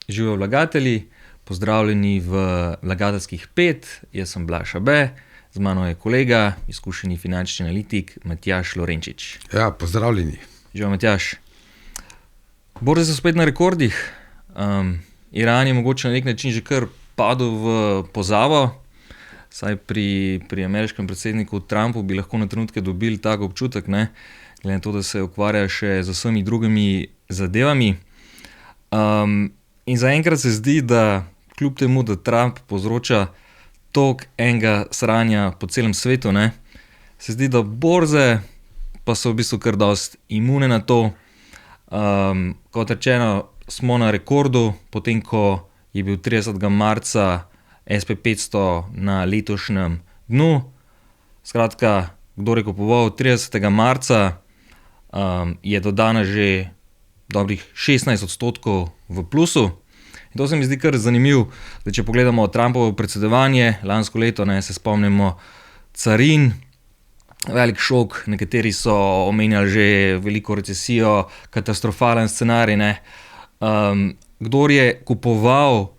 Živijo vlagatelji, pozdravljeni v Vlagateljskih 5, jaz sem Blaž Abe, z mano je kolega, izkušeni finančni analitik Matjaž Lorenčič. Ja, pozdravljeni. Živijo, Matjaž. Borze so spet na rekordih, Iran je mogoče na nek način že kar padel v pozabo, saj pri ameriškem predsedniku Trumpu bi lahko na trenutke dobili tak občutek, ne, glede na to, da se ukvarja še z vsemi drugimi zadevami. In zaenkrat se zdi, da kljub temu, da Trump povzroča toliko enega sranja po celem svetu, ne, se zdi, da borze pa so v bistvu kar dosti imune na to. Kot rečeno, smo na rekordu, potem ko je bil 30. marca SP500 na letošnjem dnu. Skratka, kdor je kupoval 30. marca, je do danes že dobrih 16% v plusu. In to se mi zdi kar zanimivo, da če pogledamo Trumpovo predsedovanje lansko leto, ne, se spomnimo carin, velik šok, nekateri so omenjali že veliko recesijo, katastrofalen scenarij, ne. Kdor je kupoval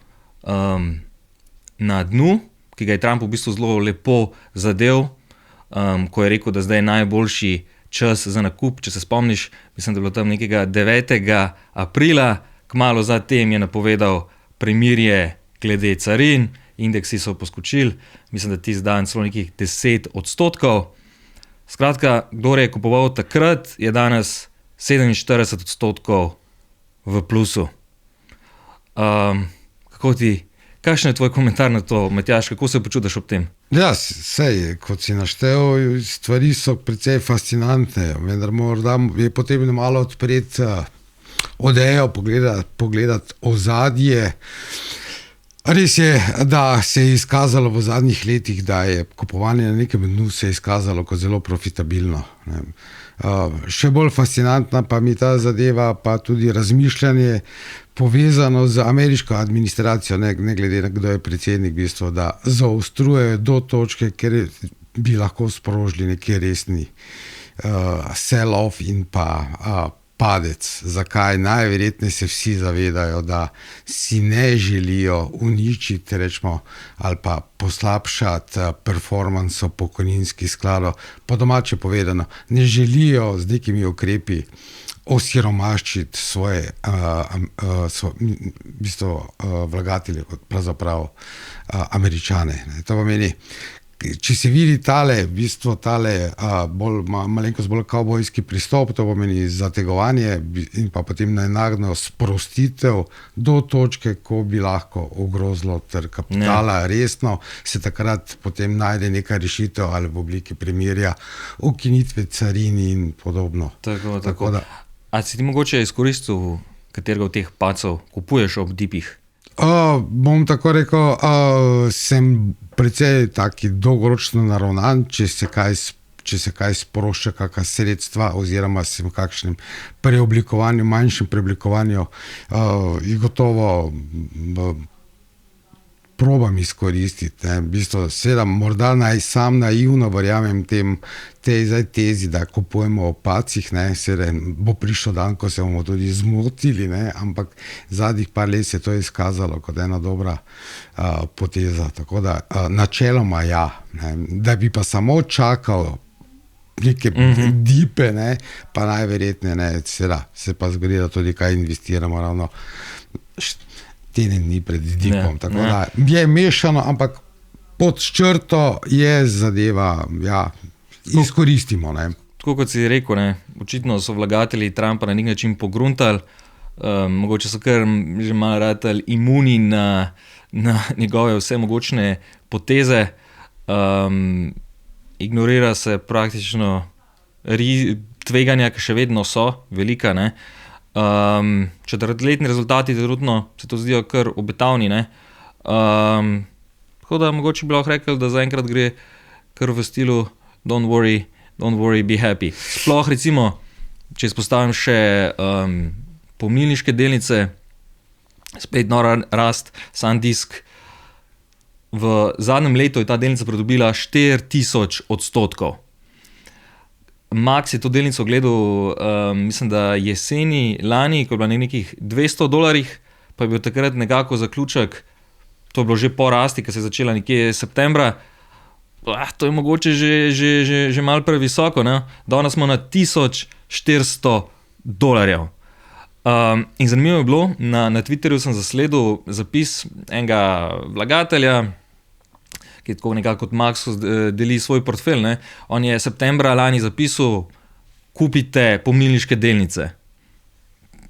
na dnu, ki ga je Trump v bistvu zelo lepo zadel, ko je rekel, da zdaj je najboljši čas za nakup, če se spomniš, mislim, da je bilo tam nekega 9. aprila, kmalu zatem je napovedal premirje glede carin, indeksi so poskočili, mislim, da tisti dan celo nekih 10%. Skratka, kdor je kupoval takrat, je danes 47% v plusu. Kakšen je tvoj komentar na to, Matjaž, kako se počutiš ob tem? Ja, sej, kot si naštel, stvari so precej fascinantne, vendar morda je potrebno malo odpreti odejo, pogledati ozadje. Res je, da se je izkazalo v zadnjih letih, da je kupovanje na nekem dnu se je izkazalo kot zelo profitabilno. Še bolj fascinantna pa mi ta zadeva, pa tudi razmišljanje povezano z ameriško administracijo, ne glede na kdo je predsednik, v bistvu, da zaostrujejo do točke, ker bi lahko sprožili neki resni sell-off in pa padec. Zakaj? Najverjetneje se vsi zavedajo, da si ne želijo uničiti, rečemo, ali pa poslabšati performanso pokojninskih skladov. Po domače povedano, ne želijo z nekimi ukrepi osiromaščiti svoje v bistvu vlagatelje, kot pravzaprav Američane. To pomeni, če se vidi tale malenkost bolj kavbojski pristop, to pomeni zategovanje in pa potem nenadno sprostitev do točke, ko bi lahko ogrozilo trg kapitala, resno, se takrat potem najde neka rešitev ali v obliki premirja, ukinitve carin in podobno. Tako da. A si ti mogoče izkoristil katerega od teh padcev, kupuješ ob dipih? Bom tako rekel, sem precej taki dolgoročno naravnan, če se kaj sprošča, kakšna sredstva oziroma sem v kakšnem preoblikovanju, manjšem preoblikovanju, jih gotovo probam izkoristiti. V bistvu, seveda, morda sam naivno verjamem tej tezi, da kupujemo ob padcih, seveda bo prišel dan, ko se bomo tudi zmotili, ampak zadnjih par let se je to izkazalo kot ena dobra poteza. Tako da načeloma ja, da bi pa samo čakal neke dipe, pa najverjetneje ne, seveda se pa zgodi, da tudi kaj investiramo ravno teden dni pred dipom. Tako da je mešano, ampak pod črto je zadeva, ja, izkoristimo. Tako kot si rekel, očitno so vlagatelji Trumpa na nek način pogruntali, mogoče so kar že malo ratali imuni na njegove vse mogočne poteze, ignorira se praktično tveganja, ki še vedno so velika, četrtletni rezultati trenutno se to zdijo kar obetavni, tako da mogoče bi lahko rekel, da zaenkrat gre kar v stilu don't worry, be happy. Sploh recimo, če izpostavim še pomnilniške delnice, spet nora rast, SanDisk. V zadnjem letu je ta delnica pridobila 4000%. Max je to delnico gledal, mislim, da jeseni lani, ko je bila na nekih $200, pa je bil takrat nekako zaključek, to je bilo že po rasti, ki se je začela nekje septembra, to je mogoče že malo previsoko, ne? Danes smo na $1400. In zanimivo je bilo, na Twitterju sem zasledil zapis enega vlagatelja, ki tako nekako kot Maxus deli svoj portfelj, ne? On je septembra lani zapisal, kupite pomnilniške delnice.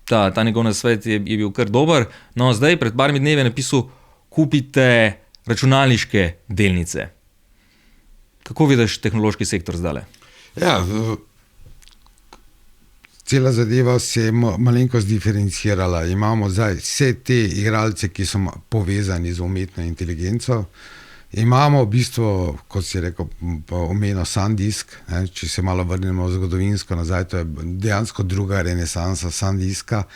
Ta njegov nasvet je bil kar dober. No, zdaj, pred parmi dnevi je napisal, kupite računalniške delnice. Kako vidiš tehnološki sektor zdaj? Ja, cela zadeva se je malenkost diferencirala. Imamo zdaj vse te igralce, ki so povezani z umetno inteligenco. Imamo v bistvu, kot si rekel, omenil SanDisk, če se malo vrnemo zgodovinsko nazaj, to je dejansko druga renesansa SanDiska.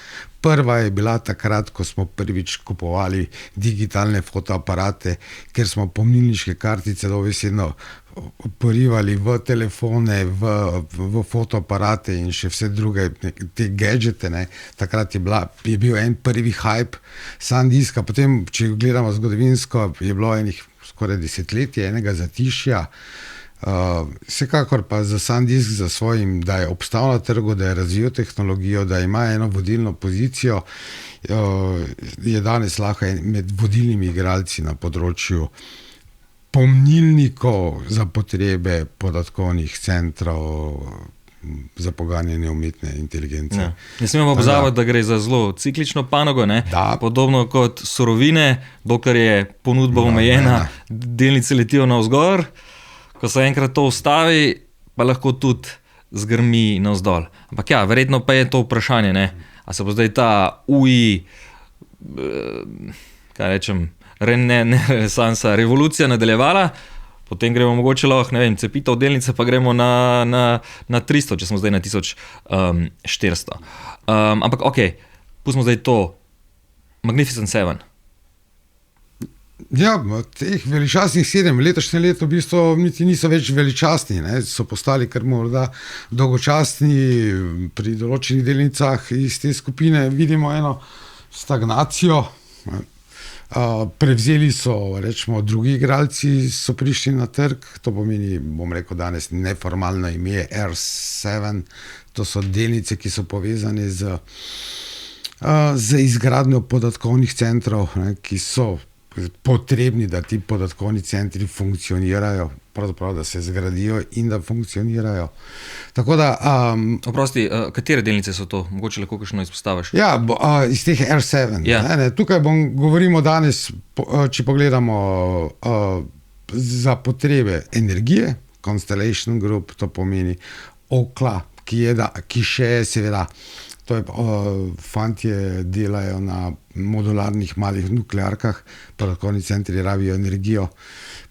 Prva je bila takrat, ko smo prvič kupovali digitalne fotoaparate, ker smo pomnilniške kartice dobesedno porivali v telefone, v fotoaparate in še vse druge te gadžete. Takrat je bil en prvi hype SanDiska, potem, če gledamo zgodovinsko, je bilo skoraj desetletje enega zatišja. Vsekakor pa za SanDisk, za svojim, da je obstal na trgu, da je razvil tehnologijo, da ima eno vodilno pozicijo, je danes lahko med vodilnimi igralci na področju pomnilnikov za potrebe podatkovnih centrov za poganjanje umetne inteligence. Ne smemo pozabiti, da gre za zelo ciklično panogo, ne? Podobno kot surovine, dokler je ponudba omejena, delnice letijo navzgor, ko se enkrat to ustavi, pa lahko tudi zgrmi navzdol. Ampak ja, verjetno pa je to vprašanje, ne? A se bo zdaj ta UI, kaj rečem, renesansa, revolucija nadaljevala, potem gremo mogoče lahko, ne vem, cepitev delnice, pa gremo na 300, če smo zdaj na 1400. Ampak okej, pustimo zdaj to Magnificent Seven. Ja, teh veličastnih 7, letošnje leto v bistvu niti niso več veličastni, so postali kar morda dolgočasni. Pri določenih delnicah iz te skupine vidimo eno stagnacijo. Prevzeli so, rečemo, drugi igralci so prišli na trg, to pomeni, bom rekel danes neformalno ime R7, to so delnice, ki so povezane z izgradnjo podatkovnih centrov, ki so potrebni, da ti podatkovni centri funkcionirajo, pravzaprav, da se zgradijo in da funkcionirajo. Tako da... Oprosti, katere delnice so to? Mogoče lahko kakšno izpostaviš? Ja, iz teh R7. Tukaj govorimo danes, če pogledamo za potrebe energije, Constellation Group, to pomeni Okla, ki še je seveda, to je, fantje delajo na modularnih malih nuklearkah, podatkovni centri rabijo energijo.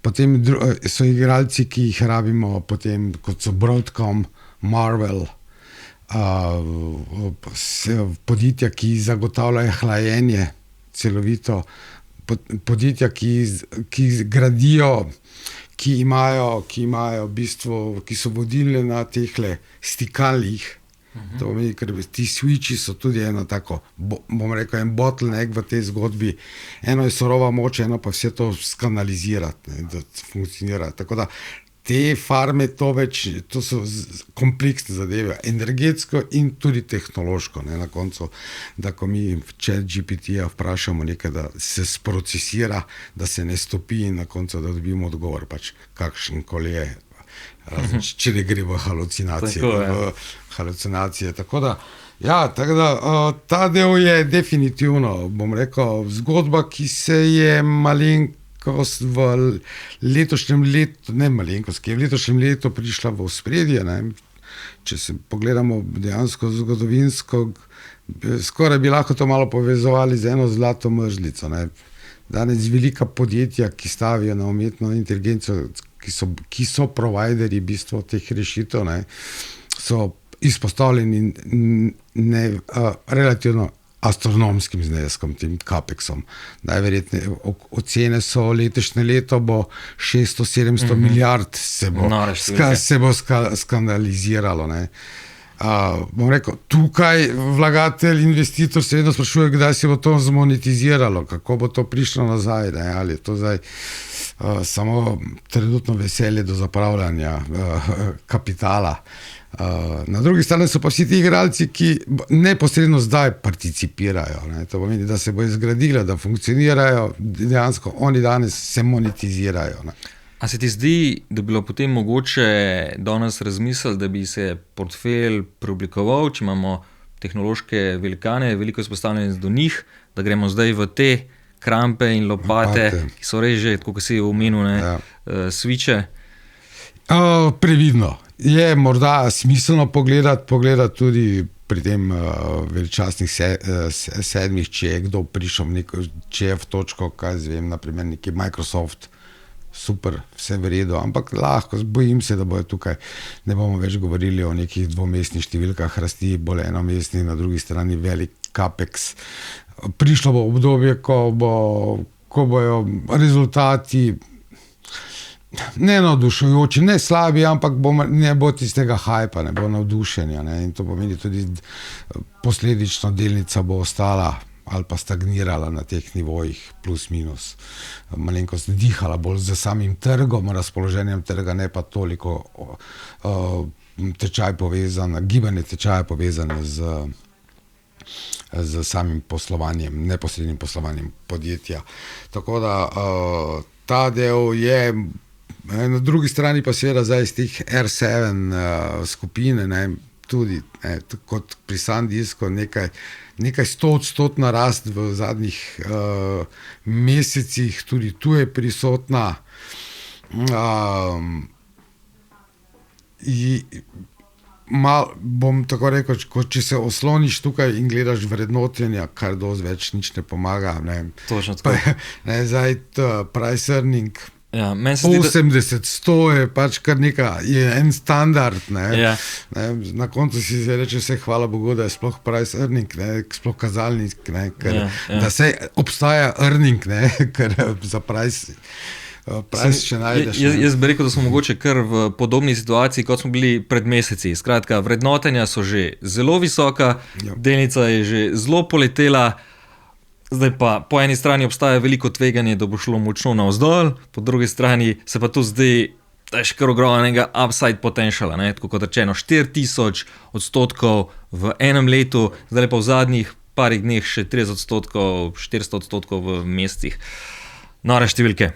Potem so igralci, ki jih rabimo, potem kot so Broadcom, Marvell, podjetja, ki zagotavljajo hlajenje celovito, podjetja, ki gradijo, ki imajo v bistvu, ki so vodilne na tehle stikalih. To pomeni, ker ti switchi so tudi eno tako, bom rekel, en bottleneck v tej zgodbi. Eno je surova moč, eno pa vse to skanalizirati, da funkcionira. Tako da te farme to so kompleksne zadeve, energetsko in tudi tehnološko. Na koncu, da ko mi v ChatGPT-ja vprašamo nekaj, da se sprocesira, da se ne stopi in na koncu, da dobimo odgovor, pač kakšen koli je. Če ne gre v halucinacije. Tako da, ta del je definitivno, bom rekel, zgodba, ki se je malenkost v letošnjem letu, ki je v letošnjem letu prišla v ospredje. Če se pogledamo dejansko zgodovinsko, skoraj bi lahko to malo povezovali z eno zlato mrzlico. Danes velika podjetja, ki stavijo na umetno inteligenco, ki so providerji v bistvu teh rešitev, so izpostavljeni relativno astronomskim zneskom, tem kapeksom. Najverjetneje ocene so letošnje leto bo 600-700 milijard se bo skandaliziralo. Bom rekel, tukaj vlagatelj, investitor se vedno sprašuje, kdaj se bo to zmonetiziralo, kako bo to prišlo nazaj, ne? Ali je to zdaj samo trenutno veselje do zapravljanja kapitala. Na drugi strani so pa vsi ti igralci, ki neposredno zdaj participirajo. Ne? To pomeni, da se bo izgradilo, da funkcionirajo, dejansko oni danes se monetizirajo. Ne? A se ti zdi, da bi bilo potem mogoče danes razmisliti, da bi se portfelj preoblikoval, če imamo tehnološke velikane, veliko izpostavljenih do njih, da gremo zdaj v te krampe in lopate, ki so res že, kot si omenil, sviče? Previdno. Je morda smiselno pogledati tudi pri tem veličastnih 7, če je kdo prišel, če je v točko, kaj zvem, naprimer neki Microsoft, super, vse v redu, ampak lahko, bojim se, da bojo tukaj, ne bomo več govorili o nekih dvomestnih številkah rasti, bolj enomestnih, na drugi strani velik capex. Prišlo bo obdobje, ko bojo rezultati ne navdušujoči, ne slabi, ampak ne bo tistega hajpa, ne bo navdušenja, ne? In to pomeni tudi posledično delnica bo ostala ali pa stagnirala na teh nivojih, plus minus. Malenkost dihala bolj z samim trgom, razpoloženjem trga, ne pa toliko gibanje tečaja povezane z samim poslovanjem, neposrednim poslovanjem podjetja. Tako da ta del je, na drugi strani pa seveda zdaj iz teh R7 skupine, ne, tudi kot pri SanDiscu nekaj 100% rast v zadnjih mesecih, tudi tu je prisotna. Bom tako rekel, če se osloniš tukaj in gledaš vrednotenja, kar dosti več nič ne pomaga. Ne. Točno tako. Zdaj price earning, Ja, 80, 100 je pač kar nekaj, je en standard. Ne? Ja. Ne? Na koncu si se reče, vse hvala Bogu, da je sploh price earning, ne? Sploh kazalnik, ne? Ker, da se obstaja earning, ne? Ker za price še najdeš. Jaz bi rekel, da smo mogoče kar v podobni situaciji, kot smo bili pred meseci. Skratka, vrednotenja so že zelo visoka, delnica je že zelo poletela. Zdaj pa po eni strani obstaja veliko tveganje, da bo šlo močno navzdol, po drugi strani se pa tu zdi, da je še kar ogromnega upside potentiala, ne? Tako kot rečeno, 4000% v enem letu, zdaj pa v zadnjih parih dneh še 30%, 400% v mesecih. Nore številke.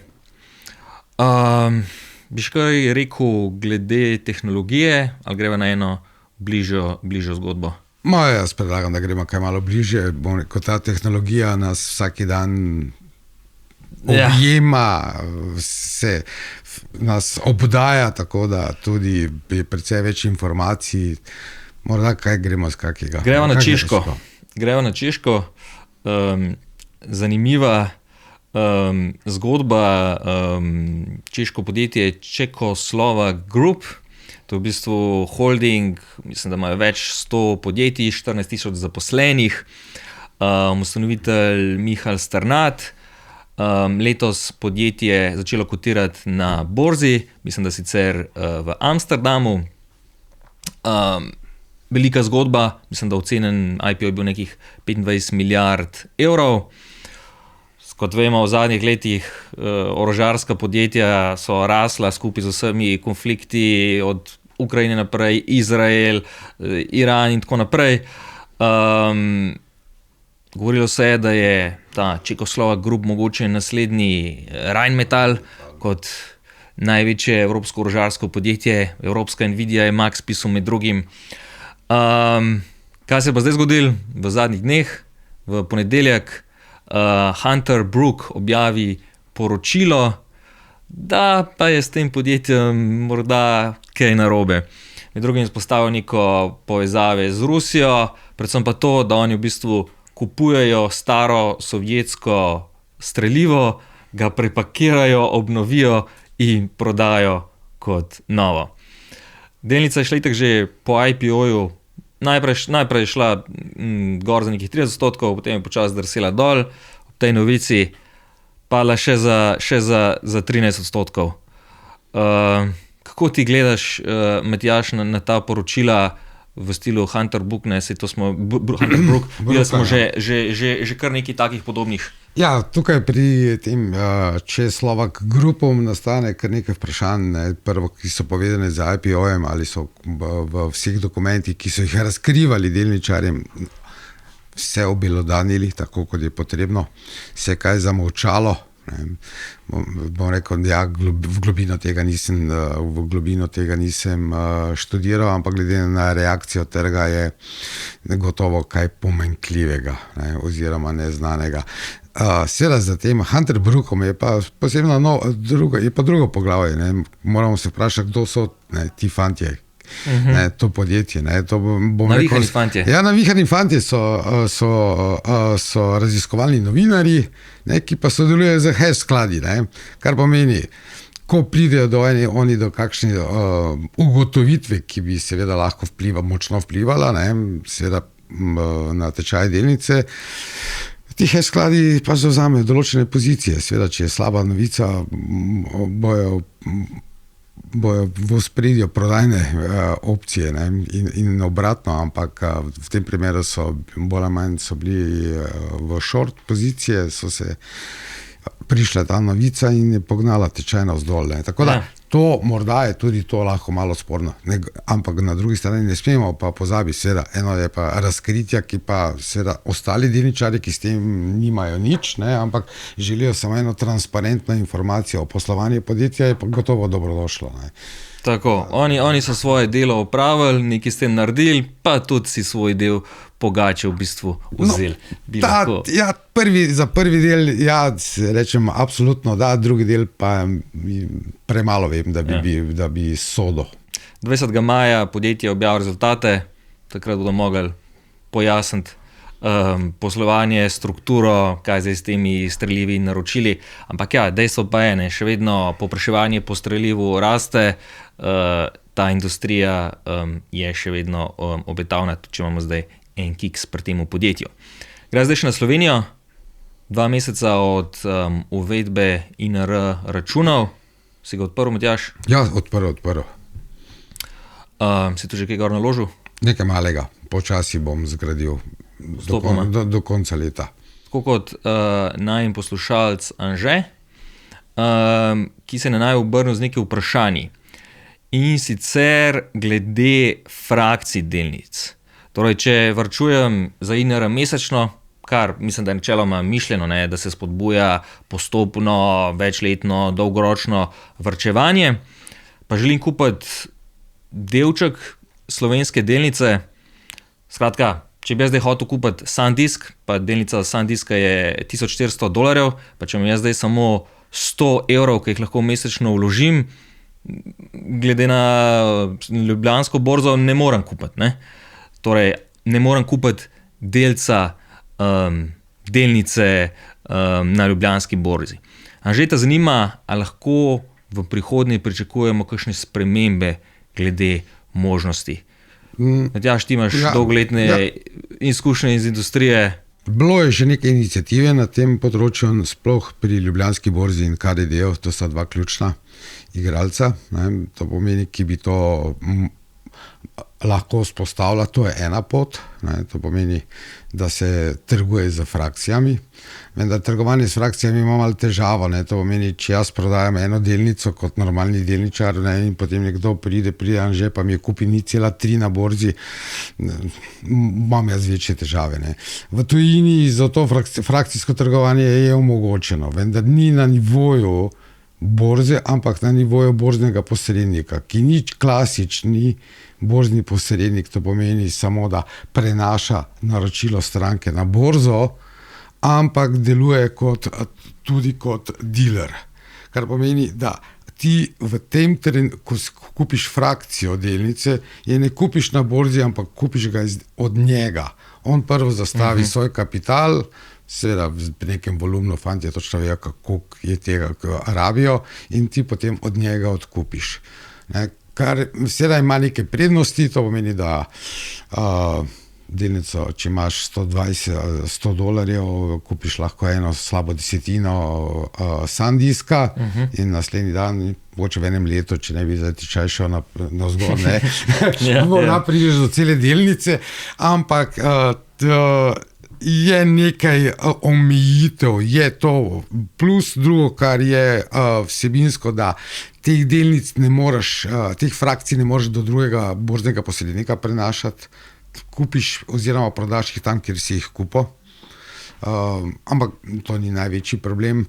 Bi še kaj rekel glede tehnologije, ali greva na eno bližjo zgodbo? Jaz predlagam, da gremo kaj malo bližje, ko ta tehnologija nas vsaki dan objema, se nas obdaja, tako da tudi je precej več informacij. Morda kaj gremo z kakega. Gremo na Češko. Zanimiva zgodba, češko podjetje Čekoslova Group. To je v bistvu holding, mislim, da imajo več 100 podjetij, 14 000 zaposlenih, ustanovitelj Michal Strnad. Letos podjetje začelo kotirati na borzi, mislim, da sicer v Amsterdamu. Velika zgodba, mislim, da ocenjen IPO je bil nekih 25 milijard evrov. Kot vemo, v zadnjih letih orožarska podjetja so rasla skupaj z vsemi konflikti od Ukrajine naprej, Izrael, Iran in tako naprej. Govorilo se je, da je ta Čekoslova Group mogoče naslednji Rheinmetall kot največje evropsko orožarsko podjetje. Evropska Nvidia je Max pisal med drugim. Kaj se je pa zdaj zgodilo v zadnjih dneh? V ponedeljek Hunter Brook objavi poročilo, da pa je s tem podjetjem morda kaj narobe. Med drugim izpostavil neko povezave z Rusijo, predvsem pa to, da oni v bistvu kupujejo staro sovjetsko strelivo, ga prepakirajo, obnovijo in prodajo kot novo. Delnica je šla itak že po IPO-ju. Najprej je šla gor za nekih 30%, potem je počasi drsela dol, ob tej novici padla še za 13%. Kako ti gledaš, Matjaž, na ta poročila? v stilu Hunter Book, ne, to smo, Hunter Brook, videli smo že kar nekaj takih podobnih. Ja, tukaj pri tem Slovak Groupom nastane kar nekaj vprašanj, ne, prvo, ki so povedane z IPO-jem ali so v vseh dokumentih, ki so jih razkrivali delničarjem, vse obelodanili, tako kot je potrebno, se kaj zamolčalo. Bom rekel, da ja, v globino tega nisem študiral, ampak glede na reakcijo trga je gotovo kaj pomanjkljivega, ne, oziroma neznanega. Seveda za tem Hunter Brookom je pa posebno drugo poglavje. Ne. Moramo se vprašati, kdo so ti fantje. Ne, to podjetje. Ne, to navihani fantje. Ja, navihani fantje so raziskovalni novinarji, ne, ki pa sodelujejo z hedge skladi, ne, kar pomeni, ko pridejo oni do kakšne ugotovitve, ki bi seveda lahko močno vplivala, ne, seveda na tečaj delnice, ti hedge skladi pa zavzamejo določene pozicije. Seveda, če je slaba novica, bojo v ospredju prodajne opcije, ne, in obratno, ampak v tem primeru so bolj ali manj bili v short pozicije, so se prišla ta novica in je pognala tečaj navzdol. Tako da to morda je tudi to lahko malo sporno, ampak na drugi strani ne smemo pa pozabiti, seveda, eno je pa razkritja, ki pa seveda ostali delničarji, ki s tem nimajo nič, ne, ampak želijo samo eno transparentno informacijo o poslovanju podjetja, je pa gotovo dobrodošlo. Ne. Tako, oni so svoje delo opravili, nekaj s tem naredili, pa tudi si svoj del pogače v bistvu vzeli. Ja, za prvi del, ja, rečem absolutno da, drugi del pa premalo vem, da bi sodo. 20. maja podjetje objavilo rezultate, takrat bodo mogli pojasniti poslovanje, strukturo, kaj zdaj s temi streljivi naročili, ampak ja, dejstvo pa je, še vedno povpraševanje po streljivu raste, ta industrija je še vedno obetavna, če imamo zdaj en kiks pri temu podjetju. Gre zdaj še na Slovenijo, 2 meseca od uvedbe INR računov, si ga odprl, Matjaž? Ja, odprl. Si tu že kaj gor naložil? Nekaj malega, počasi bom zgradil do konca leta. Tako kot najin poslušalec Anže, ki se na naj obrnil z nekaj vprašanji. In sicer glede frakcij delnic. Torej, če varčujem za INR mesečno, kar mislim, da je načeloma mišljeno, ne, da se spodbuja postopno, večletno, dolgoročno varčevanje, pa želim kupiti delček slovenske delnice. Skratka, če bi jaz zdaj hotel kupiti SanDisk, pa delnica SanDiska je $1400, pa če imam jaz zdaj samo 100 evrov, ki jih lahko mesečno vložim, glede na ljubljansko borzo ne morem kupiti. Ne? Torej, ne morem kupiti delca delnice na ljubljanski borzi. Anže te zanima, ali lahko v prihodnje pričakujemo kakšne spremembe glede možnosti. Matjaž, ti imaš dolgoletne izkušnje iz industrije. Bilo je že neke iniciative na tem področju, sploh pri ljubljanski borzi in KDD, to sta dva ključna igralca, ne, to pomeni, ki bi to lahko vzpostavila, to je ena pot, ne, to pomeni, da se trguje z frakcijami, vendar trgovanje s frakcijami ima malo težavo, ne, to pomeni, če jaz prodajam eno delnico kot normalni delničar, ne, in potem nekdo pride Anže, pa mi je kupi 0,3 na borzi, imam jaz večje težave. Ne. V tujini za to frakcijsko trgovanje je omogočeno, vendar ni na nivoju borze, ampak na nivoju borznega posrednika, ki ni klasični borzni posrednik, to pomeni samo, da prenaša naročilo stranke na borzo, ampak deluje tudi kot dealer. Kar pomeni, da ti v tem trenutku, ko kupiš frakcijo delnice, je ne kupiš na borzi, ampak kupiš ga od njega. On prvo zastavi svoj kapital, seveda v nekem volumnu, fantje točno vejo, kako je tega rabijo, in ti potem od njega odkupiš. Ne, kar seveda ima neke prednosti, to pomeni, da delnico, če imaš 120, $100, kupiš lahko eno slabo desetino Sandiska in naslednji dan, mogoče v enem letu, če ne bi zdaj tečaj šel navzgor, ne, morda prideš do cele delnice, ampak je nekaj omejitev, je to plus drugo, kar je vsebinsko, da teh delnic ne moreš, teh frakcij ne moreš do drugega borznega posrednika prenašati, kupiš oziroma prodaš jih tam, kjer si jih kupil. Ampak to ni največji problem.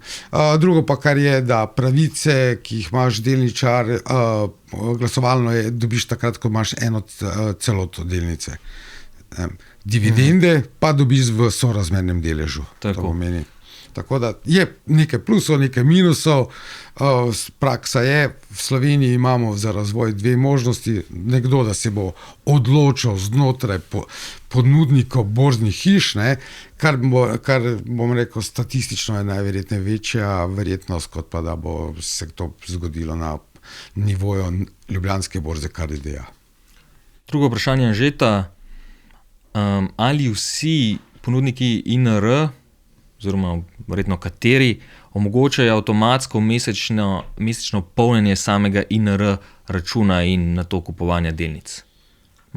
Drugo pa, kar je, da pravice, ki jih imaš delničar, glasovalno dobiš takrat, ko imaš eno celoto delnice. Dividende pa dobiš v sorazmernem deležu. Tako da je nekaj plusov, nekaj minusov. Praksa je, v Sloveniji imamo za razvoj dve možnosti. Nekdo, da se bo odločil znotraj ponudnikov borznih hiš, ne, kar bom rekel, statistično je najverjetneje večja verjetnost, kot pa da bo se to zgodilo na nivoju Ljubljanske borze, kar je. Drugo vprašanje Anžeta. Ali vsi ponudniki INR, oziroma verjetno kateri, omogočajo avtomatsko mesečno polnjenje samega INR računa in nato kupovanja delnic?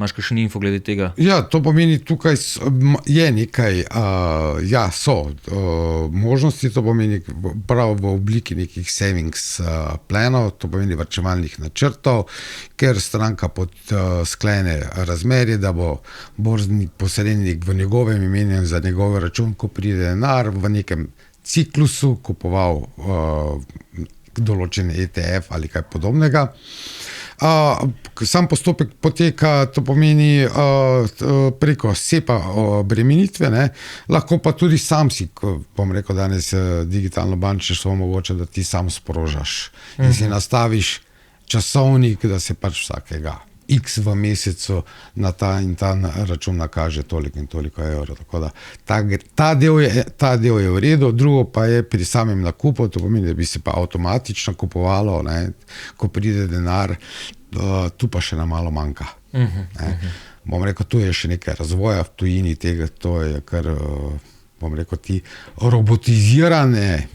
Imaš kakšen info glede tega? Ja, to pomeni, tukaj je nekaj, so možnosti, to pomeni prav v obliki nekih savings planov, to pomeni varčevalnih načrtov, ker stranka sklene razmerje, da bo borzni posrednik v njegovem imenu za njegov račun, ko pride denar, v nekem ciklusu kupoval določen ETF ali kaj podobnega. Sam postopek poteka, to pomeni preko SEPA obremenitve, ne? Lahko pa tudi sam si, bom rekel danes, digitalno bančništvo omogoča, da ti sam sprožaš in si nastaviš časovnik, da se pač vsakega X v mesecu na ta in ta račun nakaže toliko in toliko evrov. Tako da ta del je v redu, drugo pa je pri samem nakupu, to pomeni, da bi se pa avtomatično kupovalo, ne, ko pride denar, tu pa še nam malo manjka. Bom rekel, tu je še nekaj razvoja v tujini tega, to je kar, bom rekel, ti robotizirani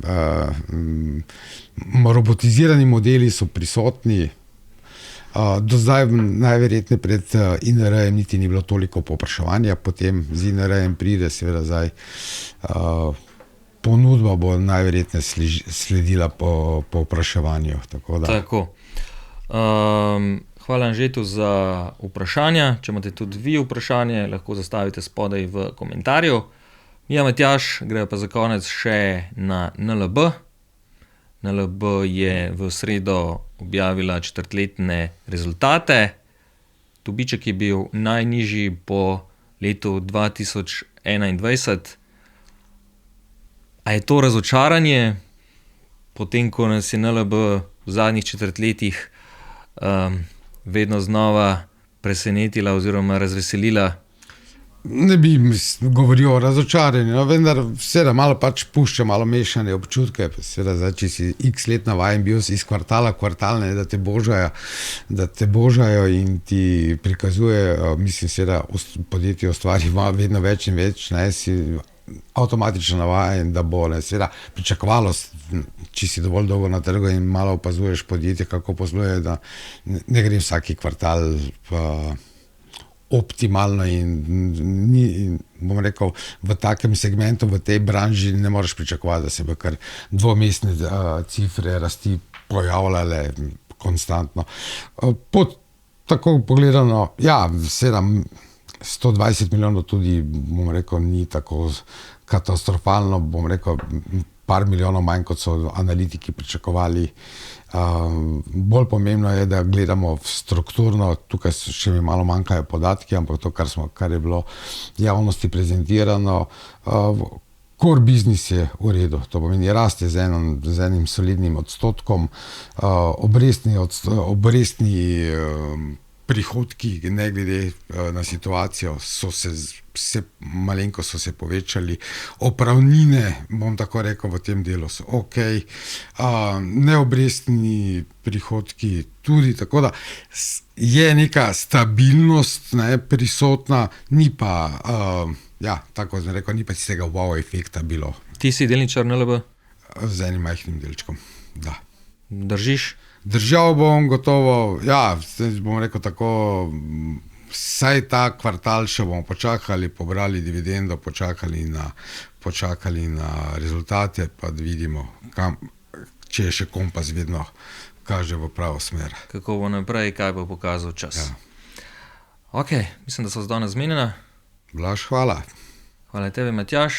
modeli so prisotni. Do zdaj najverjetneje pred INR-jem niti ni bilo toliko povpraševanja, potem z INR-jem pride seveda zdaj ponudba bo najverjetneje sledila po povpraševanju. Tako. Hvala Anžetu za vprašanja. Če imate tudi vi vprašanje, lahko zastavite spodaj v komentarju. Mija Matjaž, grejo pa za konec še na NLB. NLB je v sredo objavila četrtletne rezultate. Dobiček je bil najnižji po letu 2021. A je to razočaranje, potem ko nas je NLB v zadnjih četrtletjih vedno znova presenetila oziroma razveselila? Ne bi govoril o razočaranju, vendar seveda malo pač pušča malo mešane občutke. Seveda zdaj, če si x let navajen bil iz kvartala v kvartal, ne, da te božajo in ti prikazujejo, mislim seveda podjetje ustvari vedno več in več, ne, si avtomatično navajen, da bo, ne, seveda pričakovalo, če si dovolj dolgo na trgu in malo opazuješ podjetje, kako posluje, da ne gre vsaki kvartal optimalno in bom rekel, v takem segmentu, v tej branži ne moreš pričakovati, da se bo kar dvomestne cifre rasti pojavljale konstantno. Tako pogledano, ja, 120 milijonov tudi, bom rekel, ni tako katastrofalno, bom rekel, par milijonov manj, kot so analitiki pričakovali. Bolj pomembno je, da gledamo strukturno, tukaj še mi malo manjkajo podatki, ampak to, kar je bilo javnosti prezentirano, core business je v redu, to pomeni raste z enim solidnim odstotkom, obrestni prihodki, ne glede na situacijo, so se malenko so se povečali. Opravnine, bom tako rekel, v tem delu so ok, neobrestni prihodki tudi, tako da je neka stabilnost, ne, prisotna, ni pa, tako sem rekel, ni pa tistega wow efekta bilo Ti si delničar NLB? z enim majhnim delčkom, da. Držiš? Držal bom gotovo, bom rekel tako, vsaj ta kvartal še bomo počakali, pobrali dividendo, počakali na rezultate, pa da vidimo, če je še kompas vedno kaže v pravo smer. Kako bo naprej, kaj bo pokazal čas. Ja. Ok, mislim, da so danes zmenjena. Blaž, hvala. Hvala tebi, Matjaž.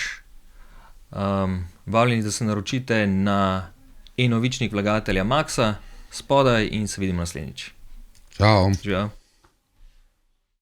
Vabljeni, da se naročite na e-novičnik vlagatelja Maxa spodaj in se vidimo naslednjič. Čau. Živijo.